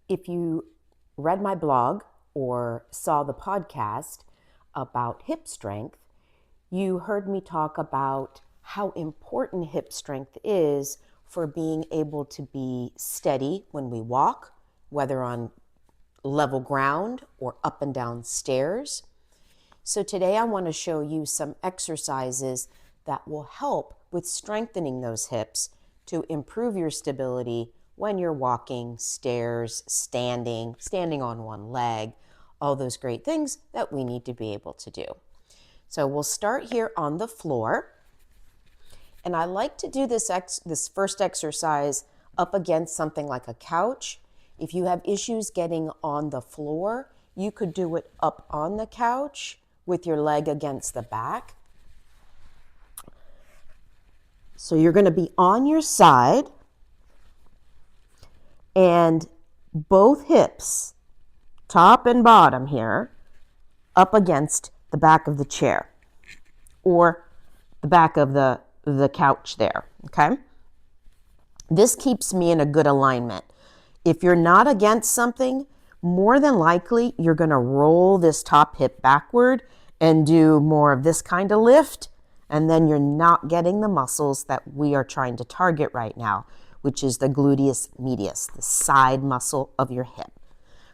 If you read my blog or saw the podcast about hip strength, you heard me talk about how important hip strength is for being able to be steady when we walk, whether on level ground or up and down stairs. So today I want to show you some exercises that will help with strengthening those hips to improve your stability when you're walking, stairs, standing on one leg, all those great things that we need to be able to do. So we'll start here on the floor. And I like to do this first exercise up against something like a couch. If you have issues getting on the floor, you could do it up on the couch with your leg against the back. So you're going to be on your side and both hips, top and bottom here, up against the back of the chair or the back of the couch there, okay? This keeps me in a good alignment. If you're not against something, more than likely you're going to roll this top hip backward and do more of this kind of lift, and then you're not getting the muscles that we are trying to target right now, which is the gluteus medius, the side muscle of your hip.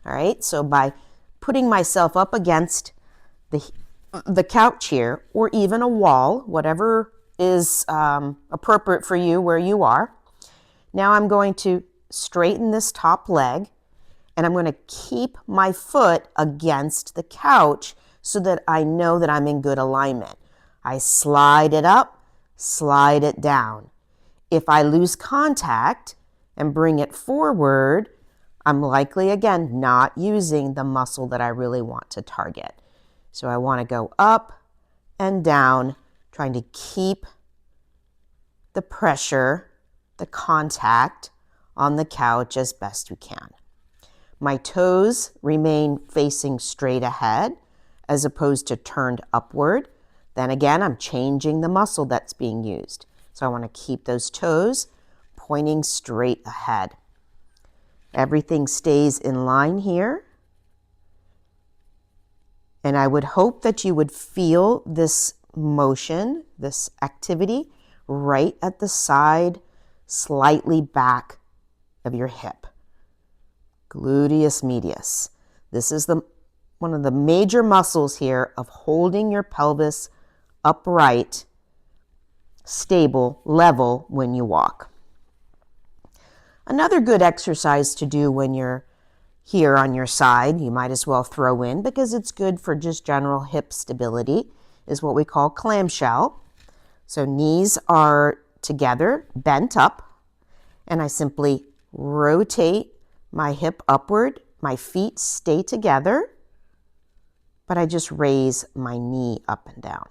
All right, so by putting myself up against the couch here, or even a wall, whatever is appropriate for you where you are, now I'm going to straighten this top leg, and I'm going to keep my foot against the couch so that I know that I'm in good alignment. I slide it up, slide it down. If I lose contact and bring it forward, I'm likely, again, not using the muscle that I really want to target. So I want to go up and down, trying to keep the pressure, the contact on the couch as best we can. My toes remain facing straight ahead as opposed to turned upward. Then again, I'm changing the muscle that's being used. So I want to keep those toes pointing straight ahead. Everything stays in line here. And I would hope that you would feel this motion, this activity, right at the side, slightly back of your hip. Gluteus medius. This is one of the major muscles here of holding your pelvis upright, stable, level when you walk. Another good exercise to do when you're here on your side, you might as well throw in because it's good for just general hip stability, is what we call clamshell. So knees are together, bent up, and I simply rotate my hip upward. My feet stay together, but I just raise my knee up and down.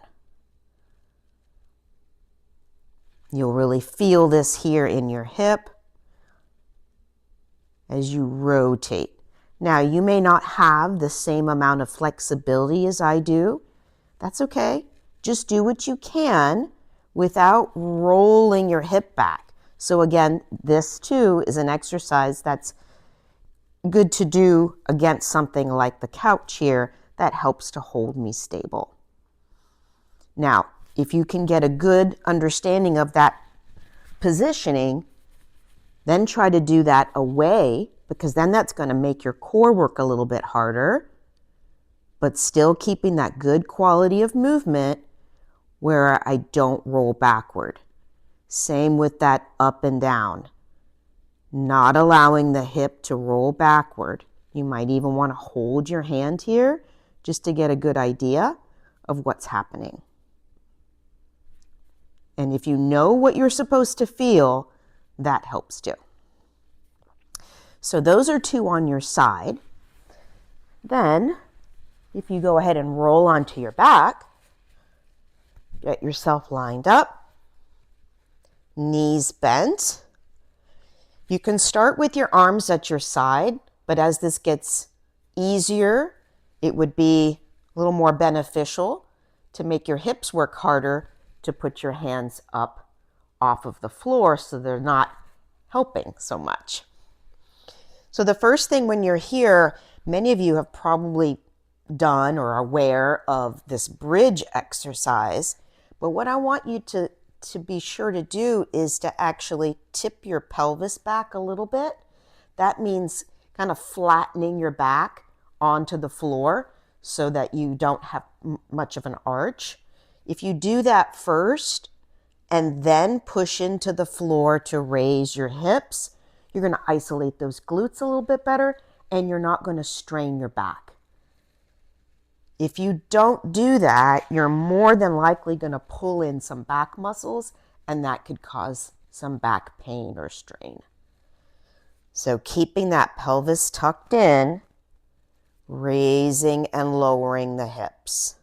You'll really feel this here in your hip as you rotate. Now, you may not have the same amount of flexibility as I do. That's okay. Just do what you can without rolling your hip back. So again, this too is an exercise that's good to do against something like the couch here that helps to hold me stable. Now, if you can get a good understanding of that positioning, then try to do that away, because then that's going to make your core work a little bit harder, but still keeping that good quality of movement where I don't roll backward. Same with that up and down. Not allowing the hip to roll backward. You might even want to hold your hand here just to get a good idea of what's happening. And if you know what you're supposed to feel, that helps too. So those are two on your side. Then, if you go ahead and roll onto your back, get yourself lined up, knees bent. You can start with your arms at your side, but as this gets easier, it would be a little more beneficial to make your hips work harder to put your hands up off of the floor so they're not helping so much. So the first thing when you're here, many of you have probably done or are aware of this bridge exercise. But what I want you to be sure to do is to actually tip your pelvis back a little bit. That means kind of flattening your back onto the floor so that you don't have much of an arch. If you do that first and then push into the floor to raise your hips, you're going to isolate those glutes a little bit better and you're not going to strain your back. If you don't do that, you're more than likely going to pull in some back muscles, and that could cause some back pain or strain. So keeping that pelvis tucked in, raising and lowering the hips.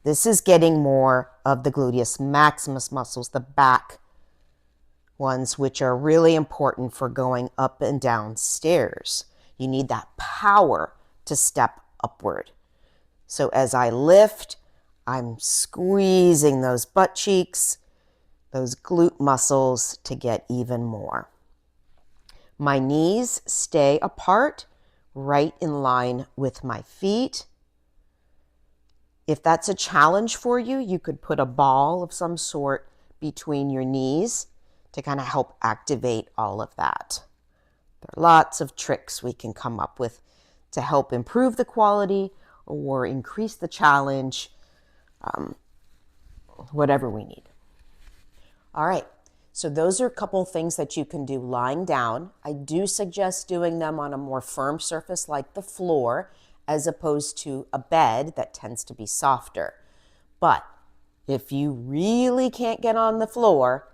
This is getting more of the gluteus maximus muscles, the back ones, which are really important for going up and down stairs. You need that power to step upward. So as I lift, I'm squeezing those butt cheeks, those glute muscles to get even more. My knees stay apart, right in line with my feet. If that's a challenge for you, you could put a ball of some sort between your knees to kind of help activate all of that. There are lots of tricks we can come up with to help improve the quality or increase the challenge, whatever we need. All right, so those are a couple of things that you can do lying down. I do suggest doing them on a more firm surface like the floor, as opposed to a bed that tends to be softer. But if you really can't get on the floor,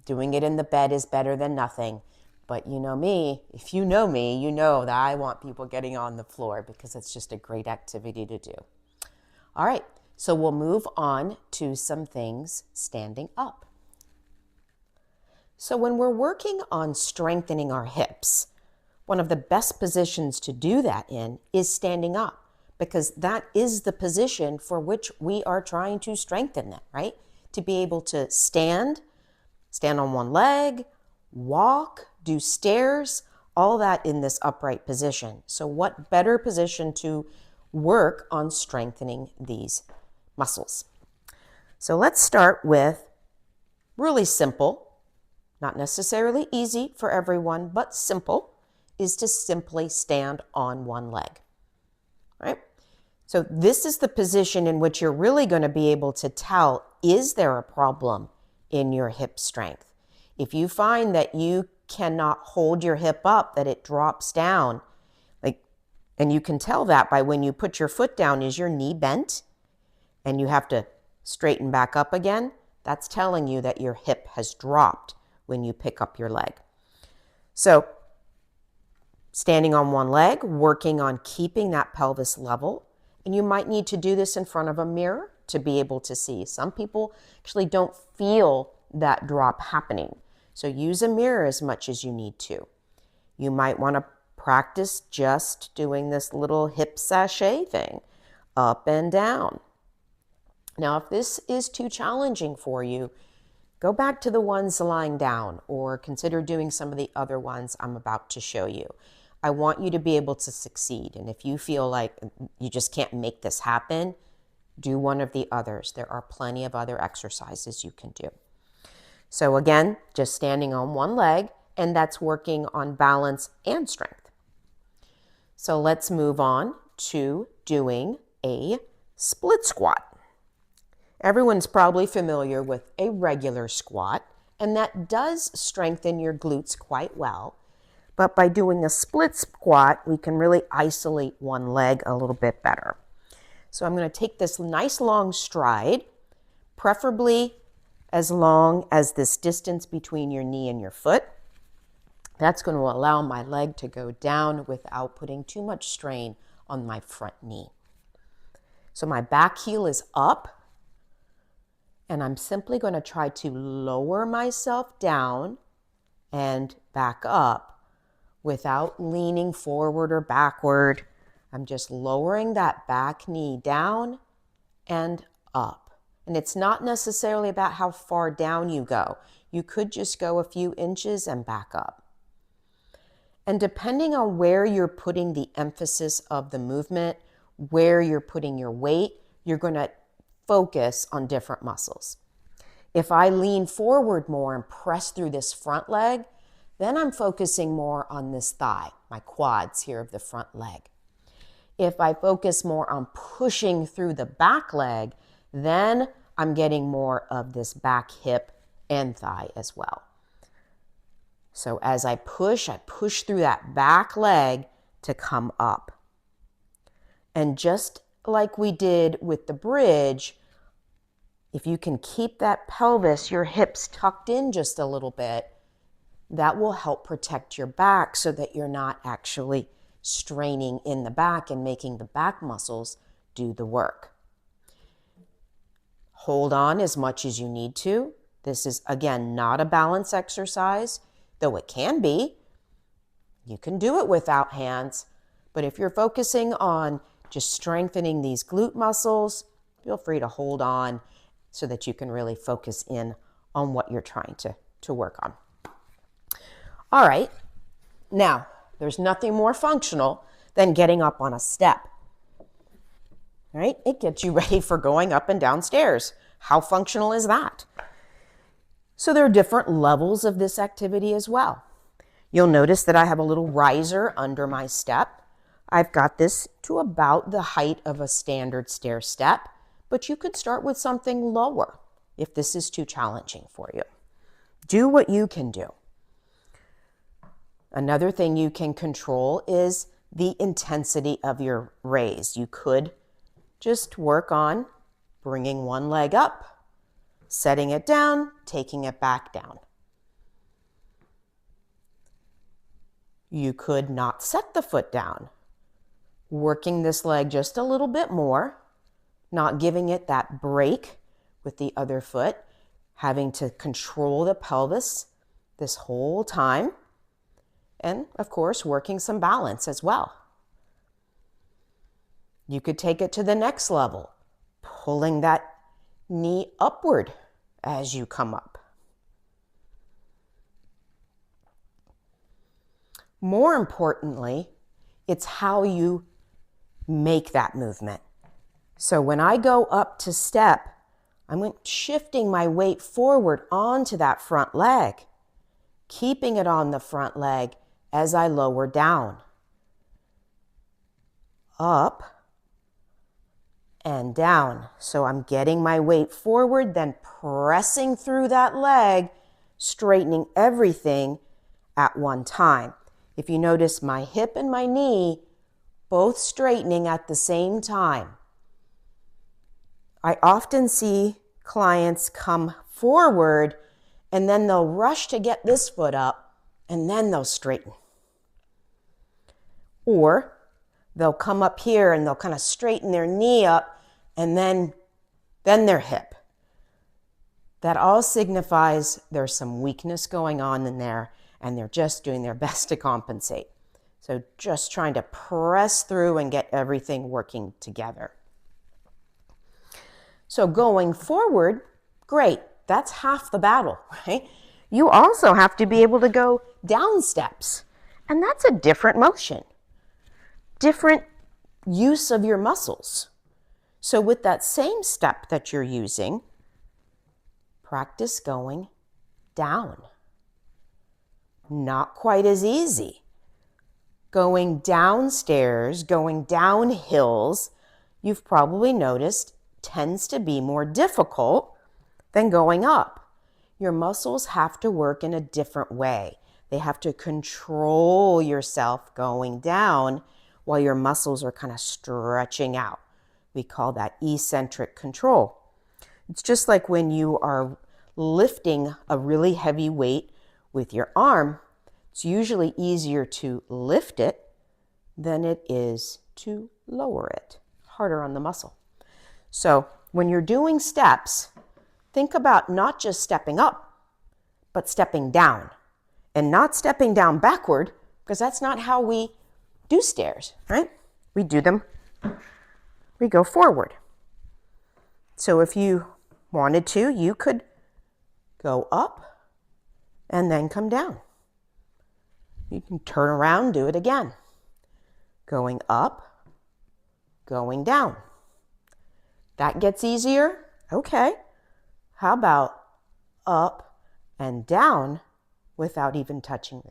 doing it in the bed is better than nothing. But you know me, if you know me, you know that I want people getting on the floor because it's just a great activity to do. All right, so we'll move on to some things standing up. So when we're working on strengthening our hips, one of the best positions to do that in is standing up, because that is the position for which we are trying to strengthen them, right? To be able to stand on one leg, walk, do stairs, all that in this upright position. So what better position to work on strengthening these muscles? So let's start with really simple, not necessarily easy for everyone, but simple, is to simply stand on one leg, right? So this is the position in which you're really going to be able to tell, is there a problem in your hip strength? If you find that you cannot hold your hip up, that it drops down, and you can tell that by when you put your foot down, is your knee bent and you have to straighten back up again? That's telling you that your hip has dropped when you pick up your leg. So standing on one leg, working on keeping that pelvis level. And you might need to do this in front of a mirror to be able to see. Some people actually don't feel that drop happening. So use a mirror as much as you need to. You might want to practice just doing this little hip sachet thing, up and down. Now, if this is too challenging for you, go back to the ones lying down or consider doing some of the other ones I'm about to show you. I want you to be able to succeed. And if you feel like you just can't make this happen, do one of the others. There are plenty of other exercises you can do. So again, just standing on one leg, and that's working on balance and strength. So let's move on to doing a split squat. Everyone's probably familiar with a regular squat, and that does strengthen your glutes quite well. But by doing a split squat, we can really isolate one leg a little bit better. So I'm going to take this nice long stride, preferably as long as this distance between your knee and your foot. That's going to allow my leg to go down without putting too much strain on my front knee. So my back heel is up, and I'm simply going to try to lower myself down and back up without leaning forward or backward. I'm just lowering that back knee down and up. And it's not necessarily about how far down you go. You could just go a few inches and back up. And depending on where you're putting the emphasis of the movement, where you're putting your weight, you're going to focus on different muscles. If I lean forward more and press through this front leg, then I'm focusing more on this thigh, my quads here of the front leg. If I focus more on pushing through the back leg, then I'm getting more of this back hip and thigh as well. So as I push through that back leg to come up. And just like we did with the bridge, if you can keep that pelvis, your hips tucked in just a little bit, that will help protect your back so that you're not actually straining in the back and making the back muscles do the work. Hold on as much as you need to. This is, again, not a balance exercise, though it can be. You can do it without hands, but if you're focusing on just strengthening these glute muscles, feel free to hold on so that you can really focus in on what you're trying to work on. All right, now there's nothing more functional than getting up on a step. Right? It gets you ready for going up and down stairs. How functional is that? So there are different levels of this activity as well. You'll notice that I have a little riser under my step. I've got this to about the height of a standard stair step, but you could start with something lower if this is too challenging for you. Do what you can do. Another thing you can control is the intensity of your raise. You could just work on bringing one leg up, setting it down, taking it back down. You could not set the foot down, working this leg just a little bit more, not giving it that break with the other foot, having to control the pelvis this whole time, and of course, working some balance as well. You could take it to the next level, pulling that knee upward as you come up. More importantly, it's how you make that movement. So when I go up to step, I'm shifting my weight forward onto that front leg, keeping it on the front leg as I lower down. Up and down. So I'm getting my weight forward, then pressing through that leg, straightening everything at one time. If you notice my hip and my knee both straightening at the same time. I often see clients come forward and then they'll rush to get this foot up and then they'll straighten. Or they'll come up here and they'll kind of straighten their knee up and then their hip. That all signifies there's some weakness going on in there and they're just doing their best to compensate. So just trying to press through and get everything working together. So going forward, great. That's half the battle, right? You also have to be able to go down steps. And that's a different motion, different use of your muscles. So with that same step that you're using, practice going down. Not quite as easy. Going downstairs, going down hills, you've probably noticed tends to be more difficult than going up. Your muscles have to work in a different way. They have to control yourself going down while your muscles are kind of stretching out. We call that eccentric control. It's just like when you are lifting a really heavy weight with your arm, it's usually easier to lift it than it is to lower it. Harder on the muscle. So when you're doing steps, think about not just stepping up, but stepping down. And not stepping down backward, because that's not how we do stairs, right? We do them, we go forward. So if you wanted to, you could go up and then come down. You can turn around, do it again. Going up, going down. That gets easier? Okay. How about up and down without even touching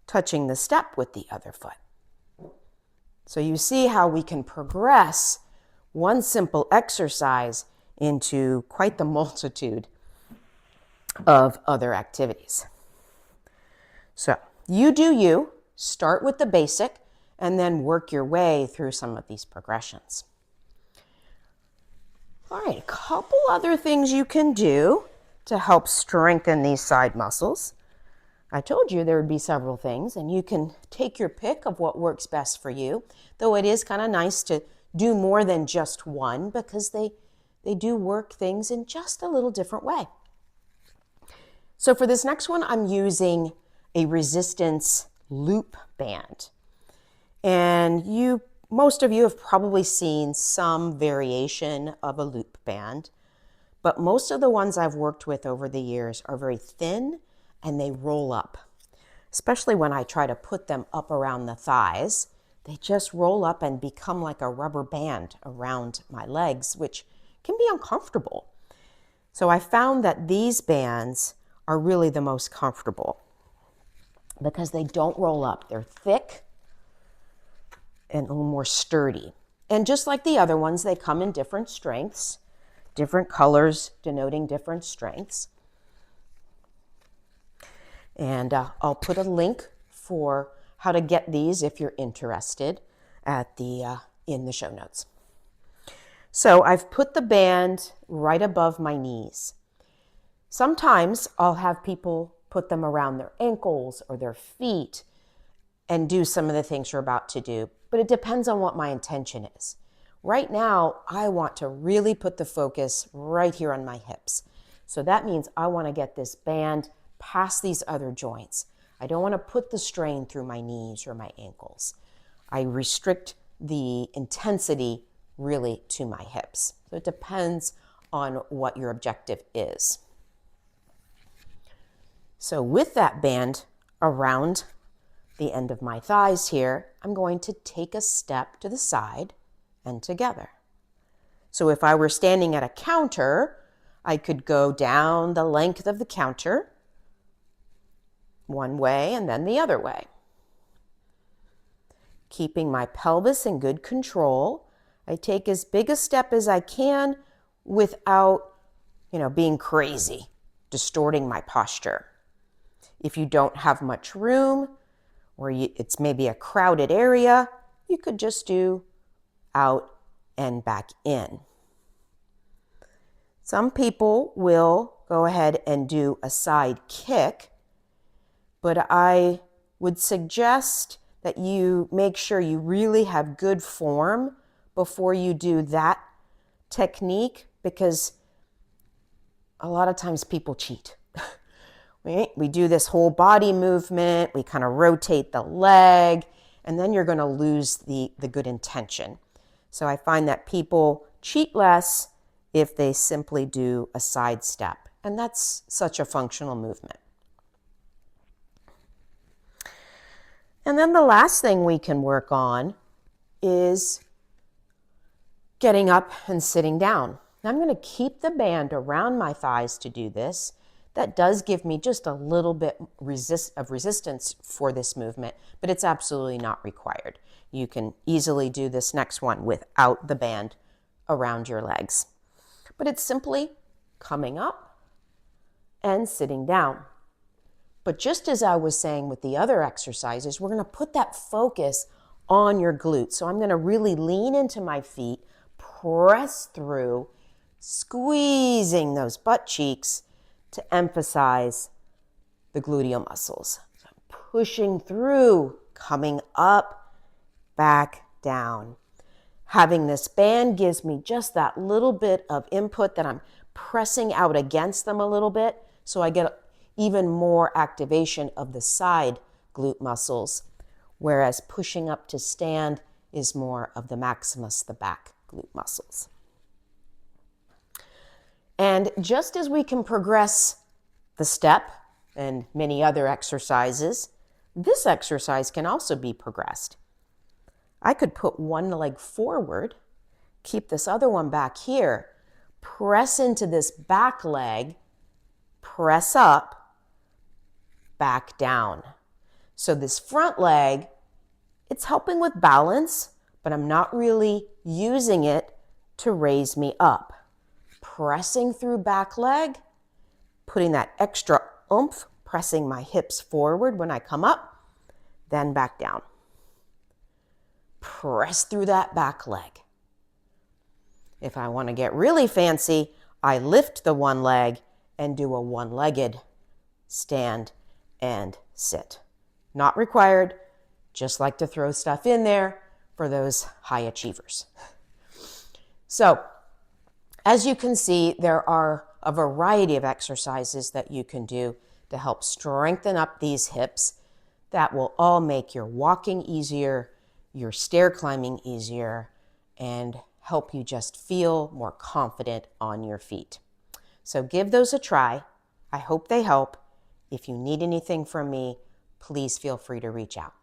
the step with the other foot? So you see how we can progress one simple exercise into quite the multitude of other activities. So you do you, start with the basic, and then work your way through some of these progressions. All right, a couple other things you can do to help strengthen these side muscles. I told you there would be several things, and you can take your pick of what works best for you, though it is kind of nice to do more than just one because they do work things in just a little different way. So for this next one, I'm using a resistance loop band. And most of you have probably seen some variation of a loop band, but most of the ones I've worked with over the years are very thin and they roll up. Especially when I try to put them up around the thighs, they just roll up and become like a rubber band around my legs, which can be uncomfortable. So I found that these bands are really the most comfortable because they don't roll up. They're thick and a little more sturdy. And just like the other ones, they come in different strengths, different colors denoting different strengths. And I'll put a link for how to get these if you're interested in the show notes. So I've put the band right above my knees. Sometimes I'll have people put them around their ankles or their feet and do some of the things you're about to do, but it depends on what my intention is. Right now, I want to really put the focus right here on my hips. So that means I want to get this band past these other joints. I don't want to put the strain through my knees or my ankles. I restrict the intensity really to my hips. So it depends on what your objective is. So with that band around the end of my thighs here, I'm going to take a step to the side and together. So if I were standing at a counter, I could go down the length of the counter one way and then the other way. Keeping my pelvis in good control, I take as big a step as I can without, being crazy, distorting my posture. If you don't have much room, or it's maybe a crowded area, you could just do out and back in. Some people will go ahead and do a side kick, but I would suggest that you make sure you really have good form before you do that technique, because a lot of times people cheat. We do this whole body movement, we kind of rotate the leg, and then you're going to lose the good intention. So I find that people cheat less if they simply do a side step, and that's such a functional movement. And then the last thing we can work on is getting up and sitting down. Now I'm going to keep the band around my thighs to do this. That does give me just a little bit of resistance for this movement, but it's absolutely not required. You can easily do this next one without the band around your legs. But it's simply coming up and sitting down. But just as I was saying with the other exercises, we're going to put that focus on your glutes. So I'm going to really lean into my feet, press through, squeezing those butt cheeks to emphasize the gluteal muscles. So I'm pushing through, coming up, back, down. Having this band gives me just that little bit of input that I'm pressing out against them a little bit, so I get even more activation of the side glute muscles, whereas pushing up to stand is more of the maximus, the back glute muscles. And just as we can progress the step and many other exercises This exercise can also be progressed. I could put one leg forward, keep this other one back here, press into this back leg, press up, back down. So this front leg, it's helping with balance, but I'm not really using it to raise me up. Pressing through back leg, putting that extra oomph, pressing my hips forward when I come up, then back down. Press through that back leg. If I want to get really fancy, I lift the one leg and do a one-legged stand and sit. Not required, just like to throw stuff in there for those high achievers. So, as you can see, there are a variety of exercises that you can do to help strengthen up these hips that will all make your walking easier, your stair climbing easier, and help you just feel more confident on your feet. So give those a try. I hope they help. If you need anything from me, please feel free to reach out.